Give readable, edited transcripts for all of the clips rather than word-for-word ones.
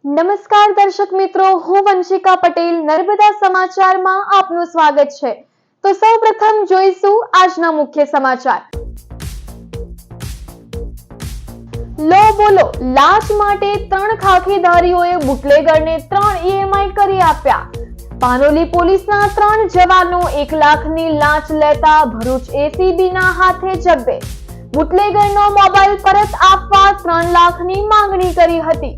નમસ્કાર દર્શક મિત્રો, હું વંશિકા પટેલ નર્મદા સમાચારમાં આપનું સ્વાગત છે। તો સૌપ્રથમ જોઈશું આજના મુખ્ય સમાચાર। લો બોલો, લાંચ માટે 3 ખાખીધારીઓએ બુટલેગરને 3 EMI કરી આપ્યા। પાનોલી પોલીસના 3 જવાનો 1 લાખની લાંચ લેતા ભરૂચ ACBના હાથે જબ્બે। બુટલેગરનો મોબાઈલ પરત આપવા 3 લાખની માંગણી કરી હતી।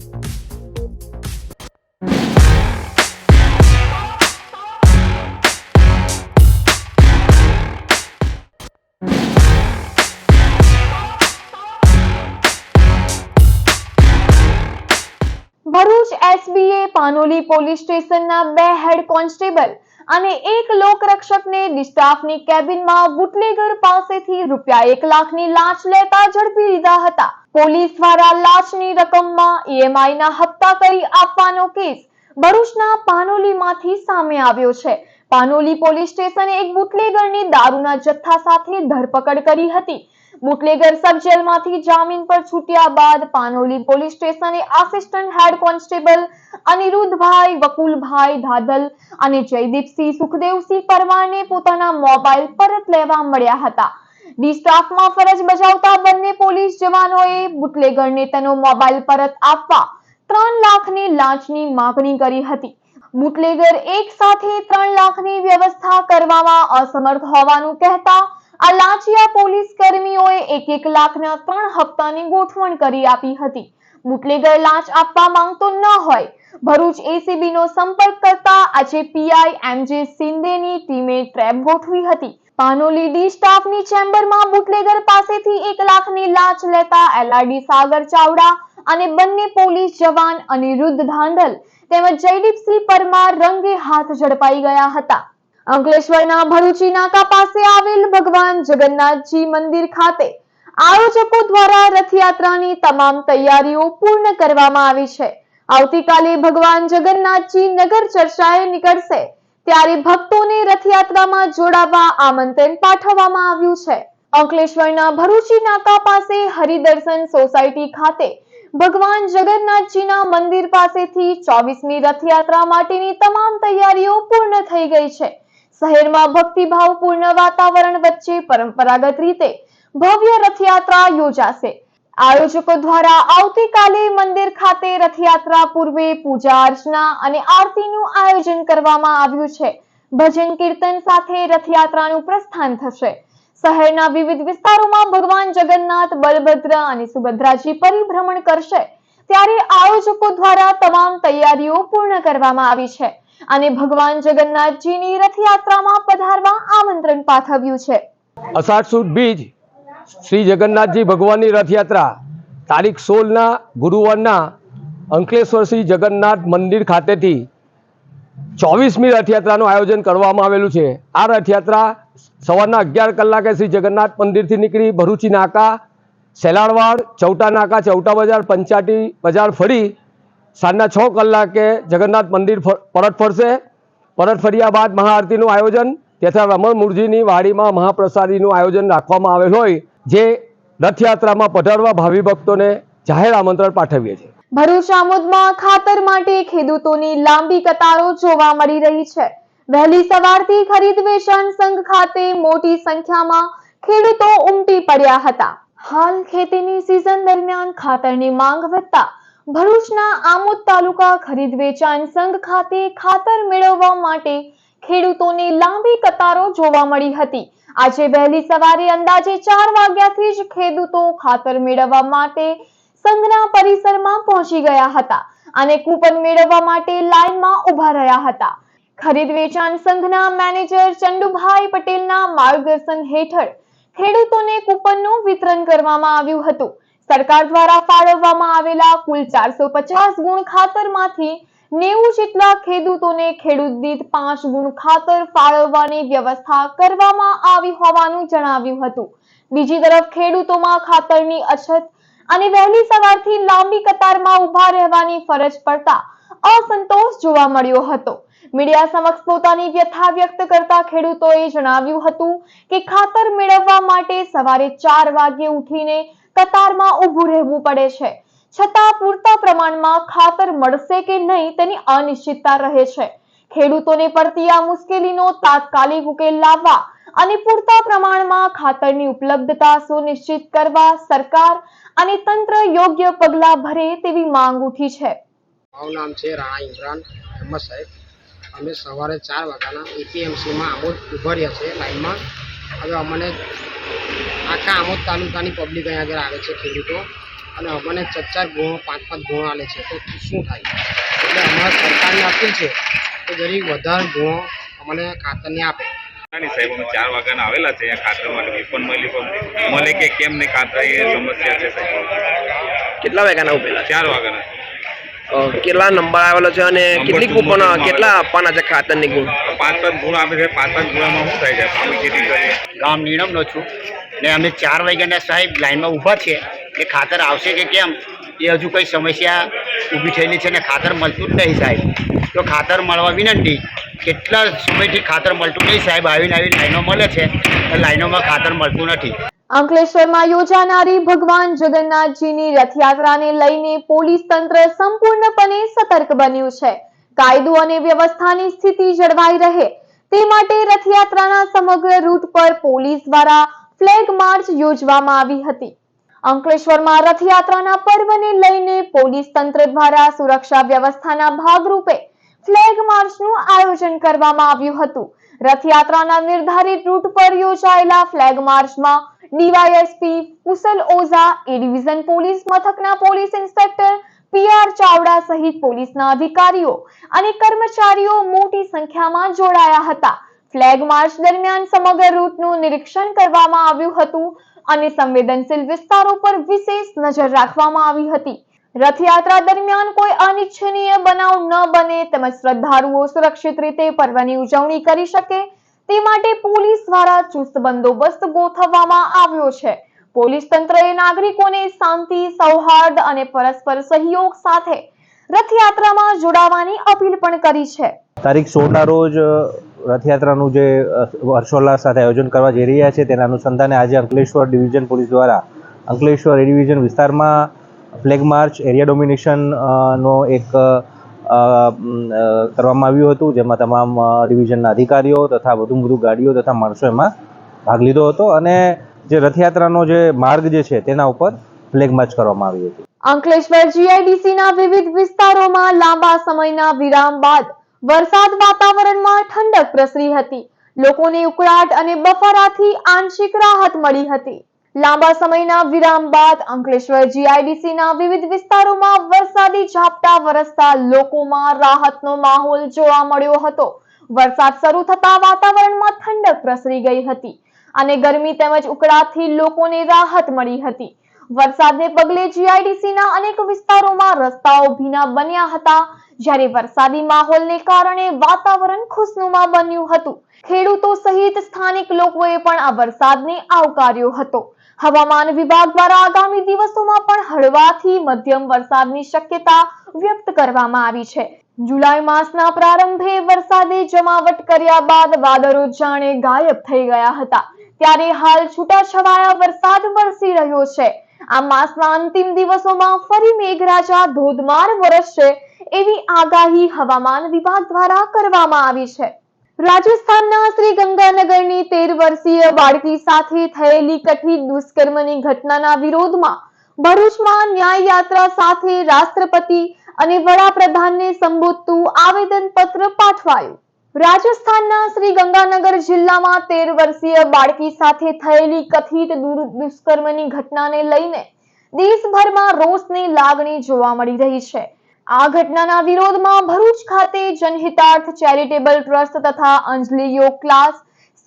ભરૂચ SBએ પાનોલી પોલીસ સ્ટેશનના 2 હેડ કોન્સ્ટેબલ અને 1 લોકરક્ષકને ડિસ્ટાફની કેબિનમાં બુટલેગર પાસેથી ₹1 લાખની લાંચ લેતા ઝડપી લીધા હતા। પોલીસ દ્વારા લાંચની રકમમાં EMIના હપ્તા કરી આપવાનો કેસ ભરૂચના પાનોલીમાંથી સામે આવ્યો છે। પાનોલી પોલીસ સ્ટેશને એક બુટલેગરની દારૂના જથ્થા સાથે ધરપકડ કરી હતી। બુટલેગર સબ જેલમાંથી જામીન પર છૂટ્યા બાદ પાનોલી પોલીસ સ્ટેશને assistant head constable Aniruddhbhai Vakulbhai Dhadhal અને જયદીપસિંહ સુખદેવસિંહ પરમારને પોતાના મોબાઈલ પરત લેવા મળ્યા હતા। ડિસ્ટાફમાં ફરજ બજાવતા બંને પોલીસ જવાનોએ બુટલેગરને તેનો મોબાઈલ પરત આપવા 3 લાખની લાંચની માંગણી કરી હતી। બુટલેગર એક સાથે 3 લાખની વ્યવસ્થા કરવામાં અસમર્થ હોવાનું કહેતા આ લાંચિયા પોલીસ કર્મીઓએ 1 લાખના 3 હપ્તાની ગોઠવણ કરી આપી હતી। બુટલેગર લાંચ આપવા માંગતો ન હોય ભરૂચ ACBનો સંપર્ક કરતા આજે PI MJ શિંદેની ટીમે ટ્રેપ ગોઠવી હતી। પાનોલી ડી સ્ટાફની ચેમ્બરમાં બુટલેગર પાસેથી 1 લાખની લાંચ લેતા LRD સાગર ચાવડા અને બંને પોલીસ જવાન અનિરુદ્ધ ધાંધલ તેમજ જયદીપસિંહ પરમાર રંગે હાથ ઝડપાઈ ગયા હતા। અંકલેશ્વરના ભરૂચી નાકા પાસે આવેલ ભગવાન જગન્નાથજી મંદિર ખાતે આયોજકો દ્વારા રથયાત્રાની તમામ તૈયારીઓ પૂર્ણ કરવામાં આવી છે। આવતીકાલે ભગવાન જગન્નાથજી નગર ચર્ચાએ નીકળશે ત્યારે ભક્તોને રથયાત્રામાં જોડાવા આમંત્રણ પાઠવવામાં આવ્યું છે। અંકલેશ્વરના ભરૂચી નાકા પાસે હરિદર્શન સોસાયટી ખાતે ભગવાન જગન્નાથજીના મંદિર પાસેથી 24મી રથયાત્રા માટેની તમામ તૈયારીઓ પૂર્ણ થઈ ગઈ છે। શહેરમાં ભક્તિભાવપૂર્ણ વાતાવરણ વચ્ચે પરંપરાગત રીતે ભવ્ય રથયાત્રા યોજાશે। આયોજકો દ્વારા આવતીકાલે મંદિર ખાતે રથયાત્રા પૂર્વે પૂજા અર્ચના અને આરતીનું આયોજન કરવામાં આવ્યું છે। ભજન કીર્તન સાથે રથયાત્રાનું પ્રસ્થાન થશે। શહેરના વિવિધ વિસ્તારોમાં ભગવાન જગન્નાથ, બલભદ્ર અને સુભદ્રાજી પરિભ્રમણ કરશે ત્યારે આયોજકો દ્વારા તમામ તૈયારીઓ પૂર્ણ કરવામાં આવી છે અને ભગવાન જગન્નાથજીની રથયાત્રામાં પધારવા આમંત્રણ પાઠવ્યું છે। અષાઢ સુદ બીજ શ્રી જગન્નાથજી ભગવાનની રથયાત્રા તારીખ 16ના ગુરુવારના અંકલેશ્વર શ્રી જગન્નાથ મંદિર ખાતેથી 24મી રથયાત્રાનું આયોજન કરવામાં આવેલું છે। આ રથયાત્રા સવારના 11 કલાકે શ્રી જગન્નાથ મંદિરથી નીકળી ભરૂચી નાકા, સેલાળવાડ, ચૌટા નાકા, ચૌટા બજાર, પંચાટી બજાર ફરી સાંજના 6 કલાકે જગન્નાથ મંદિર પરત ફરશે। પરત ફર્યા બાદ મહાઆરતીનું આયોજન તથા રમણ મૂળજીની વાડીમાં મહાપ્રસાદીનું આયોજન રાખવામાં આવેલ હોય જે રથયાત્રામાં પધારવા ભાવિ ભક્તોને જાહેર આમંત્રણ પાઠવીએ છીએ। ભરૂચ આમોદમાં ખાતર માટે ખેડૂતોની લાંબી કતારો જોવા મળી રહી છે। વહેલી સવારથી ખરીદ વેચાણ સંઘ ખાતે મોટી સંખ્યામાં ખેડૂતો ઉમટી પડ્યા હતા। હાલ ખેતીની સિઝન દરમિયાન ખાતરની માંગ વધતા ભરૂચના આમોદ તાલુકા ખરીદ વેચાણ સંઘ ખાતે ખાતર મેળવવા માટે ખેડૂતોની લાંબી કતારો જોવા મળી હતી। આજે વહેલી સવારે અંદાજે 4 વાગ્યાથી જ ખેડૂતો ખાતર મેળવવા માટે સંઘના પરિસરમાં પહોંચી ગયા હતા અને કૂપન મેળવવા માટે લાઇનમાં ઊભા રહ્યા હતા। ખરીદ વેચાણ સંઘના મેનેજર ચંદુભાઈ પટેલના માર્ગદર્શન હેઠળ ખેડૂતોને કૂપનનું વિતરણ કરવામાં આવ્યું હતું। સરકાર દ્વારા ફાળવવામાં આવેલા કુલ 450 ગુણ ખાતરમાંથી 90 જેટલા ખેડૂતોને ખેડૂત દીઠ 5 ગુણ ખાતર ફાળવવાની વ્યવસ્થા કરવામાં આવી હોવાનું જણાવ્યું હતું। બીજી તરફ ખેડૂતોમાં ખાતરની અછત અને વહેલી સવારથી લાંબી કતારમાં ઊભા રહેવાની ફરજ પડતા અસંતોષ જોવા મળ્યો હતો। મીડિયા સમક્ષ પોતાની વ્યથા વ્યક્ત કરતા ખેડૂતોએ જણાવ્યું હતું કે ખાતર મેળવવા માટે સવારે 4 વાગ્યે ઉઠીને કતારમાં ઊભું રહેવું પડે છે, છતાં પૂરતા પ્રમાણમાં ખાતર મળશે કે નહીં તેની અનિશ્ચિતતા રહે છે. ખેડૂતોને પડતી આ મુશ્કેલીનો તાત્કાલિક ઉકેલ લાવવા અને પૂરતા પ્રમાણમાં ખાતરની ઉપલબ્ધતા સુનિશ્ચિત કરવા સરકાર અને તંત્ર યોગ્ય પગલાં ભરે તેવી માંગ ઉઠી છે. મારું નામ છે રાણા ઇમરાન અહેમદ સાહેબ. અમે સવારે 4 વાગ્યાના એપીએમસીમાં આમોદ ઊભા રહ્યા છે લાઈનમાં. હવે અમને આખા આમોદ તાલુકાની પબ્લિક અહીંયા આગળ આવે છે ખેડૂતો, અને અમને 4 ગુણો 5 ગુણો આલે છે. તો શું થાય? એટલે અમારા સરકારને અપીલ છે કે જરી વધારે ગુણો અમને ખાતરને આપે. સાહેબ અમે 4 વાગ્યાના આવેલા છે અહીંયા ખાતર માટે વિપન મળે કે કેમ નહીં ખાતર એ સમસ્યા છે સાહેબ. કેટલા વાગ્યાના ઉપેલા 4 વાગ્યાના કેટલા નંબર આવેલો છે અને કેટલી કૂપન કેટલા આપવાના છે ખાતરની ગુણ? 5 ગુણ આપે છે. 5 ગુણામાં શું થાય છે? અમે ખેતી કરીએ. ગામ નીણમનો છું ને અમે 4 વાગ્યાના સાહેબ લાઈનમાં ઊભા છે કે ખાતર આવશે કે કેમ એ હજુ કંઈ સમસ્યા ઊભી થયેલી છે ને ખાતર મળતું જ નહીં સાહેબ. તો ખાતર મળવા વિનંતી. કેટલા સમયથી ખાતર મળતું નહીં સાહેબ. આવીને લાઈનો મળે છે, લાઈનોમાં ખાતર મળતું નથી. અંકલેશ્વરમાં યોજાનારી ભગવાન જગન્નાથજીની રથયાત્રાને લઈને પોલીસ તંત્ર સંપૂર્ણપણે સતર્ક બન્યું છે. કાયદો અને વ્યવસ્થાની સ્થિતિ જળવાઈ રહે તે માટે રથયાત્રાના સમગ્ર રૂટ પર પોલીસ દ્વારા ફ્લેગ માર્ચ યોજવામાં આવી હતી. અંકલેશ્વરમાં રથયાત્રાના પર્વને લઈને પોલીસ તંત્ર દ્વારા સુરક્ષા વ્યવસ્થાના ભાગરૂપે ફ્લેગ માર્ચનું આયોજન કરવામાં આવ્યું હતું. રથયાત્રાના નિર્ધારિત રૂટ પર યોજાયેલા ફ્લેગ માર્ચમાં DYSP Kushal Ojha, A division police મથકના પોલીસ ઇન્સ્પેક્ટર પીઆર ચાવડા સહિત પોલીસના અધિકારીઓ અને કર્મચારીઓ મોટી સંખ્યામાં જોડાયા હતા. ફ્લેગ માર્ચ દરમિયાન સમગ્ર રૂટનું નિરીક્ષણ કરવામાં આવ્યું હતું અને સંવેદનશીલ વિસ્તારો પર વિશેષ નજર રાખવામાં આવી હતી. રથયાત્રા દરમિયાન કોઈ અનિચ્છનીય બનાવ ન બને તેમજ શ્રદ્ધાળુઓ સુરક્ષિત રીતે પર્વની ઉજવણી કરી શકે તે માટે પોલીસ દ્વારા ચુસ્ત બંદોબસ્ત ગોઠવવામાં આવ્યો છે. પોલીસ તંત્રએ નાગરિકોને શાંતિ, સૌહાર્દ અને પરસ્પર સહયોગ સાથે રથયાત્રામાં જોડાવાની અપીલ પણ કરી છે. તારીખ 16ના રોજ રથયાત્રાનું જે હર્ષોલ્લાસ સાથે આયોજન કરવા જઈ રહ્યા છે તેના અનુસંધાને આજે અંકલેશ્વર ડિવિઝન પોલીસ દ્વારા અંકલેશ્વર એ ડિવિઝન વિસ્તારમાં ફ્લેગ માર્ચ એરિયા ડોમિનેશન નો એક કરવામાં આવ્યું હતું, જેમાં તમામ ડિવિઝનના અધિકારીઓ તથા વધુ ગાડીઓ તથા માણસો એમાં ભાગ લીધો હતો અને જે રથયાત્રાનો જે માર્ગ જે છે તેના ઉપર ફ્લેગ માર્ચ કરવામાં આવી હતી. અંકલેશ્વર જીઆઈડીસીના વિવિધ વિસ્તારોમાં લાંબા સમયના વિરામ બાદ વરસાદ વાતાવરણમાં ઠંડક પ્રસરી હતી. લોકોને ઉકળાટ અને બફારાથી આંશિક રાહત મળી હતી. લાંબા સમયના વિરામ બાદ અંકલેશ્વર જીઆઈડીસીના વિવિધ વિસ્તારોમાં વરસાદી ઝાપટા વરસતા લોકોમાં રાહતનો માહોલ જોવા મળ્યો હતો. વરસાદ શરૂ થતા વાતાવરણમાં ઠંડક પ્રસરી ગઈ હતી અને ગરમી તેમજ ઉકળાટથી લોકોને રાહત મળી હતી. વરસાદને પગલે જીઆઈડીસીના અનેક વિસ્તારોમાં રસ્તાઓ ભીના બન્યા હતા, જ્યારે વરસાદી માહોલને કારણે વાતાવરણ ખુશનુમા બન્યું હતું. ખેડૂતો સહિત સ્થાનિક લોકોએ પણ આ વરસાદને આવકાર્યો હતો. હવામાન વિભાગ દ્વારા આગામી દિવસોમાં પણ હળવાથી મધ્યમ વરસાદની શક્યતા વ્યક્ત કરવામાં આવી છે. જુલાઈ માસના પ્રારંભે વરસાદે જમાવટ કર્યા બાદ વાદળો જાણે ગાયબ થઈ ગયા હતા, ત્યારે હાલ છૂટાછવાયા વરસાદ વરસી રહ્યો છે. આ માસના અંતિમ દિવસોમાં ફરી મેઘરાજા ધોધમાર વરસશે એવી આગાહી હવામાન વિભાગ દ્વારા કરવામાં આવી છે. રાજસ્થાનના શ્રી ગંગાનગરની 13 વર્ષીય બાળકી સાથે થયેલી કથિત દુષ્કર્મની ઘટનાના વિરોધમાં ભરૂચમાં ન્યાય યાત્રા સાથે રાષ્ટ્રપતિ અને વડાપ્રધાનને સંબોધતું આવેદનપત્ર પાઠવાયું. રાજસ્થાનના શ્રી ગંગાનગર જિલ્લામાં 13 વર્ષીય બાળકી સાથે થયેલી કથિત દુષ્કર્મની ઘટનાને લઈને દેશભરમાં રોષની લાગણી જોવા મળી રહી છે. આ ઘટનાના વિરોધમાં ભરૂચ ખાતે જનહિતાર્થ ચેરિટેબલ ટ્રસ્ટ તથા અંજલિ યોગ ક્લાસ,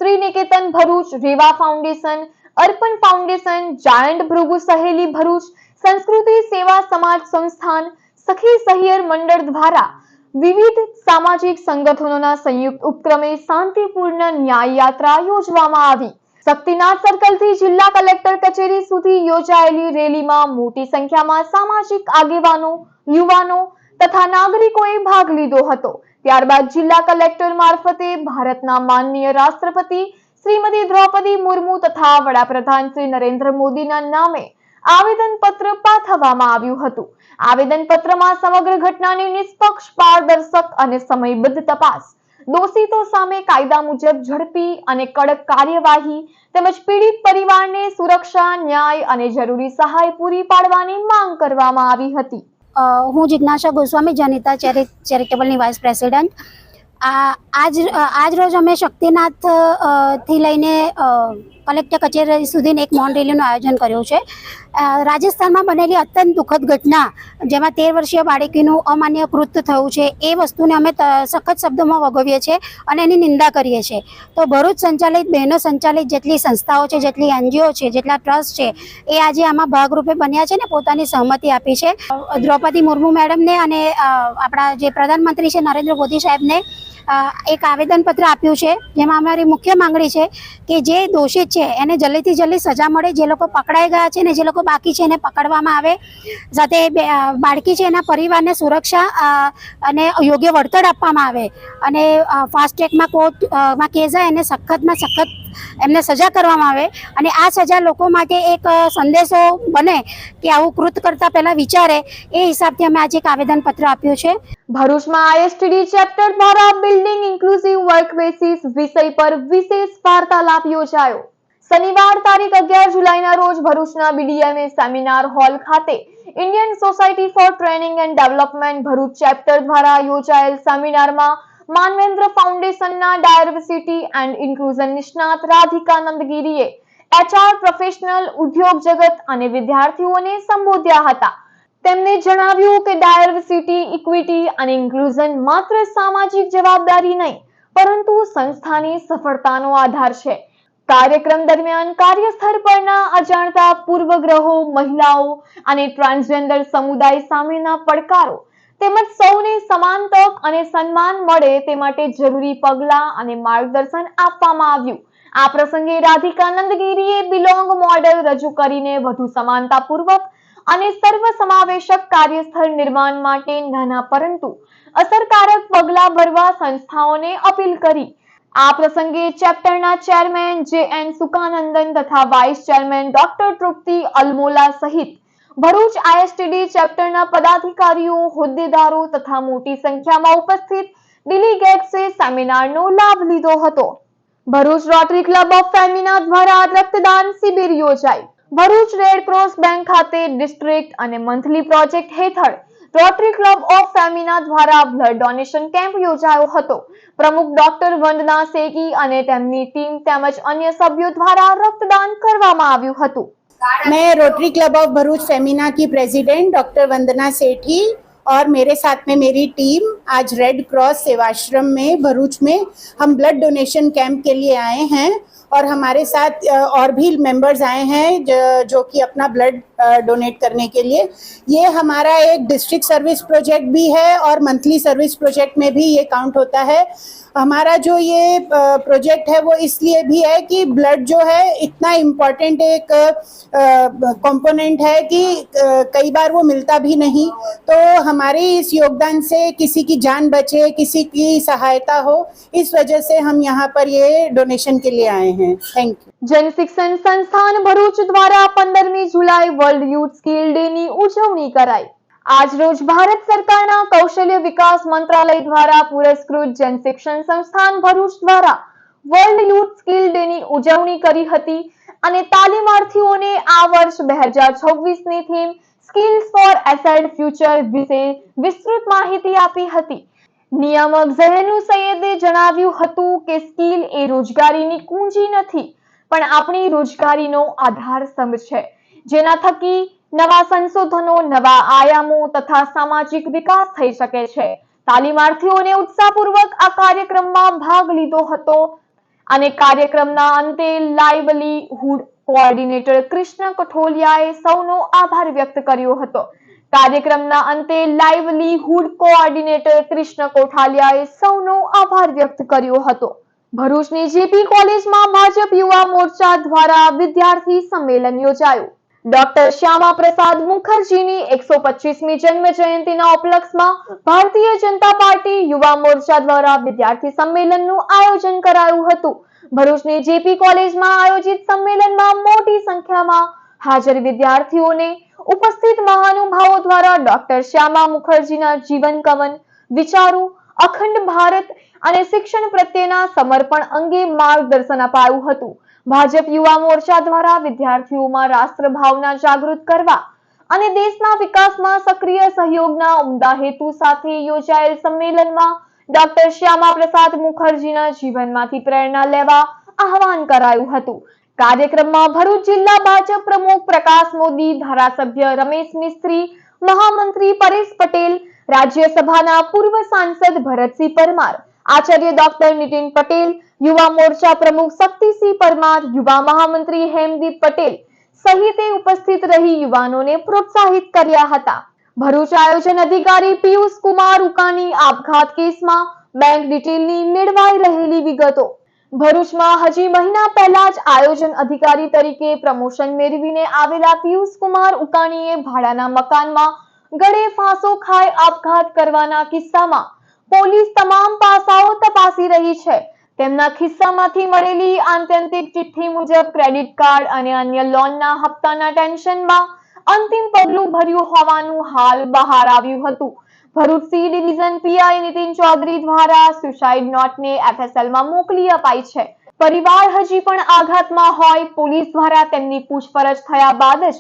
શ્રી નિકેતન ભરૂચ, રેવા ફાઉન્ડેશન, અર્પણ ફાઉન્ડેશન, જાયન્ટ ભૃગુ સહેલી ભરૂચ, સંસ્કૃતિ સેવા સમાજ સંસ્થાન, સખી સહિયર મંડળ દ્વારા વિવિધ સામાજિક સંગઠનોના સંયુક્ત ઉપક્રમે શાંતિપૂર્ણ ન્યાય યાત્રા યોજવામાં આવી. શક્તિનાથ સર્કલથી જિલ્લા કલેક્ટર કચેરી સુધી યોજાયેલી રેલીમાં મોટી સંખ્યામાં સામાજિક આગેવાનો, યુવાનો તથા નાગરિકોએ ભાગ લીધો હતો. ત્યારબાદ જિલ્લા કલેક્ટર મારફતે ભારતના માનનીય રાષ્ટ્રપતિ શ્રીમતી દ્રૌપદી મુર્મુ તથા વડાપ્રધાન શ્રી નરેન્દ્ર મોદીના નામે આવેદનપત્ર પાઠવવામાં આવ્યું હતું. આવેદનપત્રમાં સમગ્ર ઘટનાની નિષ્પક્ષ, પારદર્શક અને સમયબદ્ધ તપાસ, દોષિતો સામે કાયદા મુજબ ઝડપી અને કડક કાર્યવાહી તેમજ પીડિત પરિવારને સુરક્ષા, ન્યાય અને જરૂરી સહાય પૂરી પાડવાની માંગ કરવામાં આવી હતી. હું જિજ્ઞાસા ગોસ્વામી, જનિતા ચેરિટેબલની વાઇસ પ્રેસિડેન્ટ. આજ રોજ અમે શક્તિનાથ થી લઈને કલેક્ટર કચેરી સુધી એક મૌન રેલીનું આયોજન કર્યું છે. રાજસ્થાનમાં બનેલી અત્યંત દુઃખદ ઘટના, જેમાં 13 વર્ષીય બાળકીનું અમાન્ય કૃત્ય થયું છે, એ વસ્તુને અમે સખત શબ્દોમાં વગોવીએ છીએ અને એની નિંદા કરીએ છીએ. તો ભરૂચ સંચાલિત, બહેનો સંચાલિત જેટલી સંસ્થાઓ છે, જેટલી NGO છે, જેટલા ટ્રસ્ટ છે, એ આજે આમાં ભાગરૂપે બન્યા છે ને પોતાની સહમતિ આપી છે. દ્રૌપદી મુર્મુ મેડમને અને આપણા જે પ્રધાનમંત્રી છે નરેન્દ્ર મોદી સાહેબને એક આવેદનપત્ર આપ્યું છે, જેમાં અમારી મુખ્ય માંગણી છે કે જે દોષિત છે એને જલ્દીથી જલ્દી સજા મળે, જે લોકો પકડાઈ ગયા છે ને જે લોકો બાકી છે એને પકડવામાં આવે, સાથે બાળકી છે એના પરિવારને સુરક્ષા અને યોગ્ય વળતર આપવામાં આવે અને ફાસ્ટ ટ્રેકમાં કોર્ટમાં કેસ જાય એને સખતમાં સખત એમને સજા કરવામાં આવે અને આ સજા લોકો માટે એક સંદેશો બને કે આવું કૃત્ય કરતા પહેલા વિચારે, એ હિસાબથી અમે આજે એક આવેદનપત્ર આપ્યું છે. ભરૂચમાં ISTD ચેપ્ટર દ્વારા બિલ્ડિંગ ઇન્ક્લુઝિવ વર્કપ્લેસીસ વિષય પર વિશેષ વાર્તાલાપ યોજાયો. શનિવાર તારીખ 11 જુલાઈના રોજ ભરૂચના BDMA સેમિનાર હોલ ખાતે Indian society for training and development Bharuch chapter દ્વારા યોજાયેલ સેમિનારમાં માનવેન્દ્ર ફાઉન્ડેશનના ડાયવર્સિટી એન્ડ ઇન્ક્લુઝન નિષ્ણાત રાધિકા નંદગીરીએ HR પ્રોફેશનલ, ઉદ્યોગ જગત અને વિદ્યાર્થીઓને સંબોધ્યા હતા. તેમણે જણાવ્યું કે ડાયવર્સિટી, ઇક્વિટી અને ઇન્ક્લુઝન માત્ર સામાજિક જવાબદારી નહીં, પરંતુ સંસ્થાની સફળતાનો આધાર છે. કાર્યક્રમ દરમિયાન કાર્યસ્થળ પરના અજાણતા પૂર્વગ્રહો, મહિલાઓ અને ટ્રાન્સજેન્ડર સમુદાય સામેના પડકારો તેમજ સૌને સમાન તક અને સન્માન મળે તે માટે જરૂરી પગલાં અને માર્ગદર્શન આપવામાં આવ્યું. આ પ્રસંગે રાધિકા નંદગીરીએ બિલોંગ મોડેલ રજૂ કરીને વધુ સમાનતાપૂર્વક અને સર્વસમાવેશક કાર્યસ્થળ નિર્માણ માટે નાના પરંતુ અસરકારક પગલાં ભરવા સંસ્થાઓને અપીલ કરી. આ પ્રસંગે ચેપ્ટરના ચેરમેન JN સુકાનંદન તથા વાઇસ ચેરમેન ડોક્ટર તૃપ્તિ અલમોલા સહિત ભરૂચ ISTD ચેપ્ટરના પદાધિકારીઓ, હોદ્દેદારો તથા મોટી સંખ્યામાં ઉપસ્થિત ડેલિગેટ્સે સેમિનારનો લાભ લીધો હતો. Bharuch rotary club of Femina દ્વારા રક્તદાન શિબિર યોજાઈ. ભરૂચ રેડ ક્રોસ બેંક ખાતે ડિસ્ટ્રિક્ટ અને મંથલી પ્રોજેક્ટ હેઠળ રોટરી ક્લબ ઓફ ફેમિના દ્વારા બ્લડ ડોનેશન કેમ્પ યોજાયો હતો. પ્રમુખ ડોક્ટર વંદના સેકી અને તેમની ટીમ તેમજ અન્ય સભ્યો દ્વારા રક્તદાન કરવામાં આવ્યું હતું. मैं rotary club of Bharuch Femina की प्रेसिडेंट डॉक्टर वंदना सेठी और मेरे साथ में मेरी टीम आज रेड क्रॉस सेवाश्रम में भरूच में हम ब्लड डोनेशन कैंप के लिए आए हैं और हमारे साथ और भी मेंबर्स आए हैं जो कि अपना ब्लड डोनेट करने के लिए. ये हमारा एक डिस्ट्रिक्ट सर्विस प्रोजेक्ट भी है और मंथली सर्विस प्रोजेक्ट में भी ये काउंट होता है. हमारा जो ये प्रोजेक्ट है वो इसलिए भी है कि ब्लड जो है इतना इम्पोर्टेंट एक कंपोनेंट है कि कई बार वो मिलता भी नहीं, तो हमारे इस योगदान से किसी की जान बचे, किसी की सहायता हो, इस वजह से हम यहाँ पर ये डोनेशन के लिए आए हैं. Thank you. જન શિક્ષણ સંસ્થાન ભરૂચ દ્વારા 15મી જુલાઈ વર્લ્ડ યુથ સ્કિલ ડે ની ઉજવણી કરાઈ. આજ રોજ ભારત સરકારના કૌશલ્ય વિકાસ મંત્રાલય દ્વારા પુરસ્કૃત જન શિક્ષણ સંસ્થાન ભરૂચ દ્વારા વર્લ્ડ યુથ સ્કિલ ડે ની ઉજવણી કરી હતી અને તાલીમાર્થીઓને આ વર્ષ 2026 ની થીમ સ્કિલ્સ ફોર એસેડ ફ્યુચર વિશે વિસ્તૃત માહિતી આપી હતી. નિયામક ઝહેનુ સૈયદે જણાવ્યું હતું કે સ્કિલ એ રોજગારીની કુંજી નથી, પણ આપણી રોજગારીનો આધાર સ્તંભ છે, જેના થકી નવા સંશોધનો, નવા આયામો તથા સામાજિક વિકાસ થઈ શકે છે. તાલીમાર્થીઓને ઉત્સાહપૂર્વક આ કાર્યક્રમમાં ભાગ લીધો હતો અને કાર્યક્રમના અંતે લાઇવલીહુડ કોઓર્ડિનેટર કૃષ્ણ કઠોલિયાએ સૌનો આભાર વ્યક્ત કર્યો હતો. કાર્યક્રમના અંતે લાઇવલીહુડ કોઓર્ડિનેટર કૃષ્ણ કોઠાલિયાએ સૌનો આભાર વ્યક્ત કર્યો હતો. ભરૂચની JP કોલેજમાં ભાજપ યુવા મોરચા દ્વારા વિદ્યાર્થી સંમેલન યોજાયું. ડોક્ટર શ્યામા પ્રસાદ મુખર્જીની 125મી જન્મ જયંતિના ઉપલક્ષમાં ભારતીય જનતા પાર્ટી યુવા મોરચા દ્વારા વિદ્યાર્થી સંમેલનનું આયોજન કરાયું હતું. ભરૂચની JP કોલેજમાં આયોજિત સંમેલનમાં મોટી સંખ્યામાં હાજર વિદ્યાર્થીઓને ઉપસ્થિત મહાનુભાવો દ્વારા ડોક્ટર શ્યામા મુખર્જીના જીવન કવન, વિચારો, અખંડ ભારત અને શિક્ષણ પ્રત્યેના સમર્પણ અંગે માર્ગદર્શન અપાયું હતું. ભાજપ યુવા મોરચા દ્વારા વિદ્યાર્થીઓમાં રાષ્ટ્રભાવના જાગૃત કરવા અને દેશના વિકાસમાં સક્રિય સહયોગના ઉમદા હેતુ સાથે યોજાયેલ સંમેલનમાં ડોક્ટર શ્યામા પ્રસાદ મુખર્જીના જીવનમાંથી પ્રેરણા લેવા આહવાન કરાયું હતું. કાર્યક્રમમાં ભરૂચ જિલ્લા ભાજપ પ્રમુખ પ્રકાશ મોદી, ધારાસભ્ય રમેશ મિસ્ત્રી, મહામંત્રી પરેશ પટેલ, રાજ્યસભાના પૂર્વ સાંસદ ભરતસિંહ પરમાર, આચાર્ય ડોક્ટર નીતિન પટેલ, યુવા મોરચા પ્રમુખ શક્તિસિંહ પરમાર, યુવા મહામંત્રી હેમદીપ પટેલ સહિતે ઉપસ્થિત રહી યુવાનોને પ્રોત્સાહિત કર્યા હતા. ભરૂચ આયોજન અધિકારી પિયુષ કુમાર ઉકાણી આપઘાત કેસમાં બેંક ડિટેલની મેળવાઈ રહેલી વિગતો. ભરૂચમાં હજી મહિના પહેલા જ આયોજન અધિકારી તરીકે પ્રમોશન મેળવીને આવેલા પિયુષ કુમાર ઉકાણીએ ભાડાના મકાનમાં ગળે ફાંસો ખાઈ આપઘાત કરવાના કિસ્સામાં પોલીસ તમામ પાસાઓ તપાસી રહી છે. તેમના ખિસ્સામાંથી મળેલી આત્યંતિક ચિઠ્ઠી મુજબ ક્રેડિટ કાર્ડ અને અન્ય લોનના હપ્તાના ટેન્શનમાં અંતિમ પગલું ભર્યું હોવાનું હાલ બહાર આવ્યું હતું. Bharuch C division PI Nitin Chaudhary દ્વારા સુસાઇડ નોટને એફએસએલમાં મોકલી અપાઈ છે. પરિવાર હજી પણ આઘાતમાં હોય, પોલીસ દ્વારા તેમની પૂછપરછ થયા બાદ જ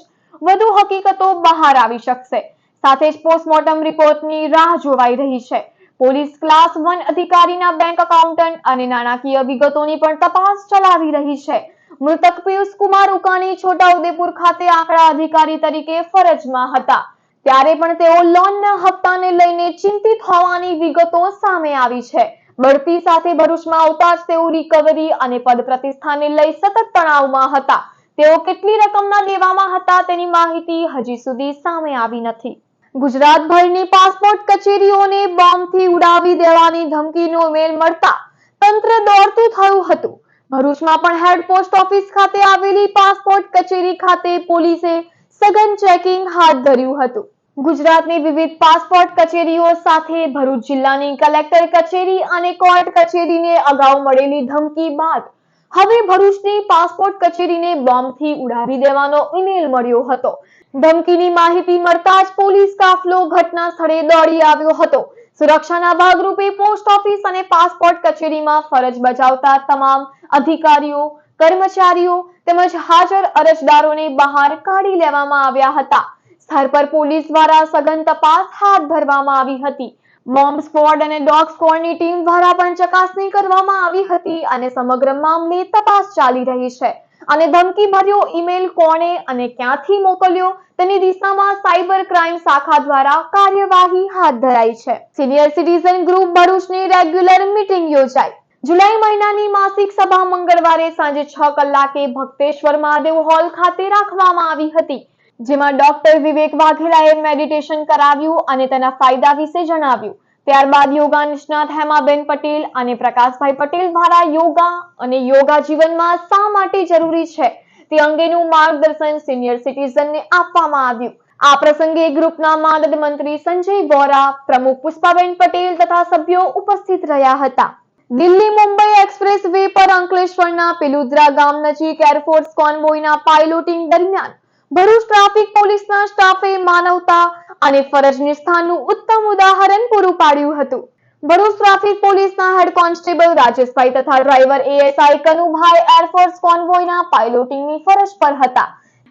વધુ હકીકતો બહાર આવી શકશે. સાથે જ પોસ્ટમોર્ટમ રિપોર્ટની રાહ જોવાઈ રહી છે. પોલીસ ક્લાસ 1 અધિકારીના બેંક એકાઉન્ટન્ટ અને નાણાકીય વિગતોની પણ તપાસ ચલાવી રહી છે. મૃતક પિયુષ કુમાર ઉકાણી છોટાઉદેપુર ખાતે આંકડા અધિકારી તરીકે ફરજમાં હતા. ત્યારે પણ તેઓ લોનના હપ્તાને લઈને ચિંતિત હોવાની વિગતો સામે આવી છે. બઢતી સાથે ભરૂચમાં આવતા જ તેઓ રિકવરી અને પદ પ્રતિષ્ઠાને લઈ સતત તણાવમાં હતા. તેઓ કેટલી રકમના દેવામાં હતા તેની માહિતી હજી સુધી સામે આવી નથી. ગુજરાતભરની પાસપોર્ટ કચેરીઓને બોમ્બથી ઉડાવી દેવાની ધમકીનો મેલ મળતા તંત્ર દોડતું થયું હતું. ભરૂચમાં પણ હેડ પોસ્ટ ઓફિસ ખાતે આવેલી પાસપોર્ટ કચેરી ખાતે પોલીસે સઘન ચેકિંગ હાથ ધર્યું હતું. ગુજરાતની વિવિધ પાસપોર્ટ કચેરીઓ સાથે ભરૂચ જિલ્લાની કલેક્ટર કચેરી અને કોર્ટ કચેરીને અગાઉ મળેલી ધમકી બાદ હવે ભરૂચની પાસપોર્ટ કચેરીને બોમ્બથી ઉડાવી દેવાનો ઈમેલ મળ્યો હતો. ધમકીની માહિતી મળતા જ પોલીસ કાફલો ઘટના સ્થળે દોડી આવ્યો હતો. સુરક્ષાના ભાગરૂપે પોસ્ટ ઓફિસ અને પાસપોર્ટ કચેરીમાં ફરજ બજાવતા તમામ અધિકારીઓ, કર્મચારીઓ તેમજ હાજર અરજદારોને બહાર કાઢી લેવામાં આવ્યા હતા. સ્થળ પર પોલીસ દ્વારા સઘન તપાસ હાથ ધરવામાં આવી હતી. બોમ્બ સ્ક્વોડ અને ડોગ સ્ક્વોડની ટીમ દ્વારા પણ ચકાસણી કરવામાં આવી હતી અને સમગ્ર મામલે તપાસ ચાલી રહી છે. અને ધમકી ભર્યો ઈમેલ કોણે અને ક્યાંથી મોકલ્યો તેની દિશામાં સાયબર ક્રાઇમ શાખા દ્વારા કાર્યવાહી હાથ ધરાઈ છે. સિનિયર સિટીઝન ગ્રુપ ભરૂચની રેગ્યુલર મીટિંગ યોજાઈ. જુલાઈ મહિનાની માસિક સભા મંગળવારે સાંજે 6 કલાકે ભક્તેશ્વર મહાદેવ હોલ ખાતે રાખવામાં આવી હતી. જેમાં ડોક્ટર વિવેક વાઘેલાએ મેડિટેશન કરાવ્યું અને તેના ફાયદા વિશે જણાવ્યું. ત્યારબાદ યોગા નિષ્ણાત હેમાબેન પટેલ અને પ્રકાશભાઈ પટેલ દ્વારા યોગા અને યોગા જીવનમાં શા માટે જરૂરી છે તે અંગેનું માર્ગદર્શન સિનિયર સિટીઝનને આપવામાં આવ્યું. આ પ્રસંગે ગ્રુપના માનદ મંત્રી સંજય વોરા, પ્રમુખ પુષ્પાબેન પટેલ તથા સભ્યો ઉપસ્થિત રહ્યા હતા. દિલ્હી મુંબઈ એક્સપ્રેસ વે પર અંકલેશ્વરના પેલુદ્રા ગામ નજીક એરફોર્સ કોન્વોયના પાયલોટિંગ દરમિયાન ભરૂચ ટ્રાફિક પોલીસના સ્ટાફે માનવતા અને ફરજ નિષ્ઠાનું ઉત્તમ ઉદાહરણ પૂરું પાડ્યું હતું. ભરૂચ ટ્રાફિક પોલીસના હેડ કોન્સ્ટેબલ રાજેશભાઈ તથા ડ્રાઈવર એએસઆઈ કનુભાઈ એરફોર્સ કોન્વોયના પાયલોટિંગની ફરજ પર હતા.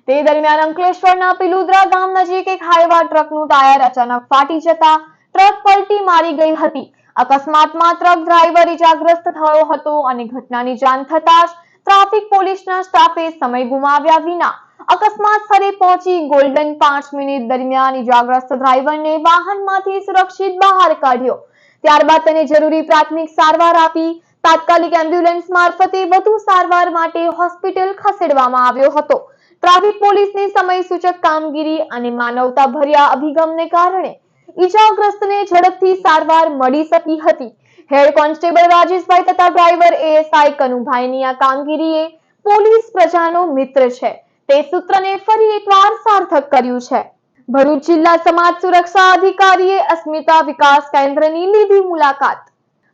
તે દરમિયાન અંકલેશ્વરના પિલુદ્રા ગામ નજીક એક હાઈવા ટ્રકનું ટાયર અચાનક ફાટી જતા ટ્રક પલટી મારી ગઈ હતી. અકસ્માતમાં ટ્રક ડ્રાઈવર ઇજાગ્રસ્ત થયો હતો અને ઘટનાની જાણ થતાં જ ટ્રાફિક પોલીસના સ્ટાફે સમય ગુમાવ્યા વિના અકસ્માત સ્થળે પહોંચી ગોલ્ડન 5 મિનિટ દરમિયાન ઇજાગ્રસ્ત ડ્રાઈવરને વાહનમાંથી સુરક્ષિત બહાર કાઢ્યો. ત્યારબાદ તેને જરૂરી પ્રાથમિક સારવાર આપી તાત્કાલિક એમ્બ્યુલન્સ મારફતે વધુ સારવાર માટે હોસ્પિટલ ખસેડવામાં આવ્યો હતો. ટ્રાફિક પોલીસની સમય સૂચક કામગીરી અને માનવતા ભર્યા અભિગમને કારણે ઇજાગ્રસ્તને ઝડપથી સારવાર મળી શકી હતી. હેડ કોન્સ્ટેબલ રાજેશભાઈ તથા ડ્રાઈવર એએસઆઈ કનુભાઈની આ કામગીરીએ પોલીસ પ્રજાનો મિત્ર છે તે સૂત્રને ફરી એકવાર સાર્થક કર્યું છે. ભરૂચ જિલ્લા સમાજ સુરક્ષા અધિકારીએ અસ્મિતા વિકાસ કેન્દ્રની લીધી મુલાકાત.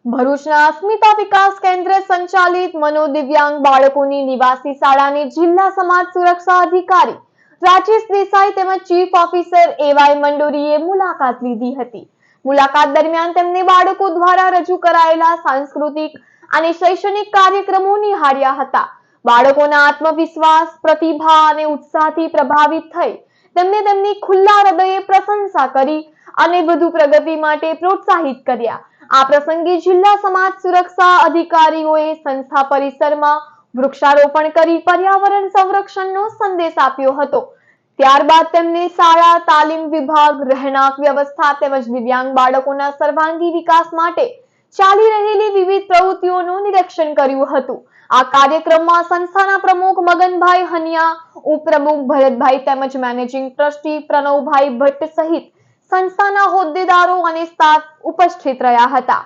ભરૂચના અસ્મિતા વિકાસ કેન્દ્ર સંચાલિત મનોદિવ્યાંગ બાળકોની નિવાસી શાળાની જિલ્લા સમાજ સુરક્ષા અધિકારી રાજેશ દેસાઈ તેમજ ચીફ ઓફિસર એવાય મંડોરીએ મુલાકાત લીધી હતી. મુલાકાત દરમિયાન તેમને બાળકો દ્વારા રજૂ કરાયેલા સાંસ્કૃતિક અને શૈક્ષણિક કાર્યક્રમો નિહાળ્યા હતા. બાળકોના આત્મવિશ્વાસ, પ્રતિભા અને ઉત્સાહથી પ્રભાવિત થઈ તેમને તેમની ખુલ્લા હૃદયે પ્રશંસા કરી અને વધુ પ્રગતિ માટે પ્રોત્સાહિત કર્યા. આ પ્રસંગે જિલ્લા સમાજ સુરક્ષા અધિકારીઓએ સંસ્થા પરિસરમાં વૃક્ષારોપણ કરી પર્યાવરણ સંરક્ષણનો સંદેશ આપ્યો હતો. ત્યારબાદ તેમને શાળા, તાલીમ વિભાગ, રહેણાંક વ્યવસ્થા તેમજ દિવ્યાંગ બાળકોના સર્વાંગી વિકાસ માટે ચાલી રહેલી વિવિધ પ્રવૃત્તિઓનું નિરીક્ષણ કર્યું હતું. આ કાર્યક્રમમાં સંસ્થાના પ્રમુખ મગનભાઈ હનિયા, ઉપપ્રમુખ ભરતભાઈ તેમજ મેનેજિંગ ટ્રસ્ટી પ્રણવભાઈ ભટ્ટ સહિત સંસ્થાના હોદ્દેદારો અને સ્ટાફ ઉપસ્થિત રહ્યા હતા.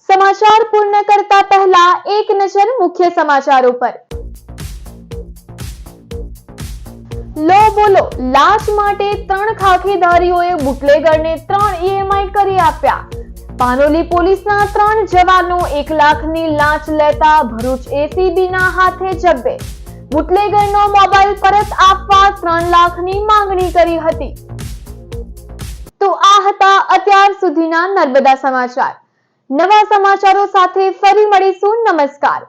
સમાચાર પૂર્ણ કરતા પહેલા એક નજર મુખ્ય સમાચારો પર. લો બોલો, લાંચ માટે 3 ખાખીધારીઓએ બુટલેગરને 3 EMI કરી આપ્યા. પાનોલી પોલીસના 3 જવાનો 1 લાખની લાંચ લેતા ભરૂચ ACBના હાથે જબ્બે. બુટલેગરનો મોબાઈલ પરત આપવા 3 લાખની માંગણી કરી હતી. તો આ હતા અત્યાર સુધીના નર્મદા સમાચાર. નવા સમાચારો સાથે ફરી મળીશું. નમસ્કાર.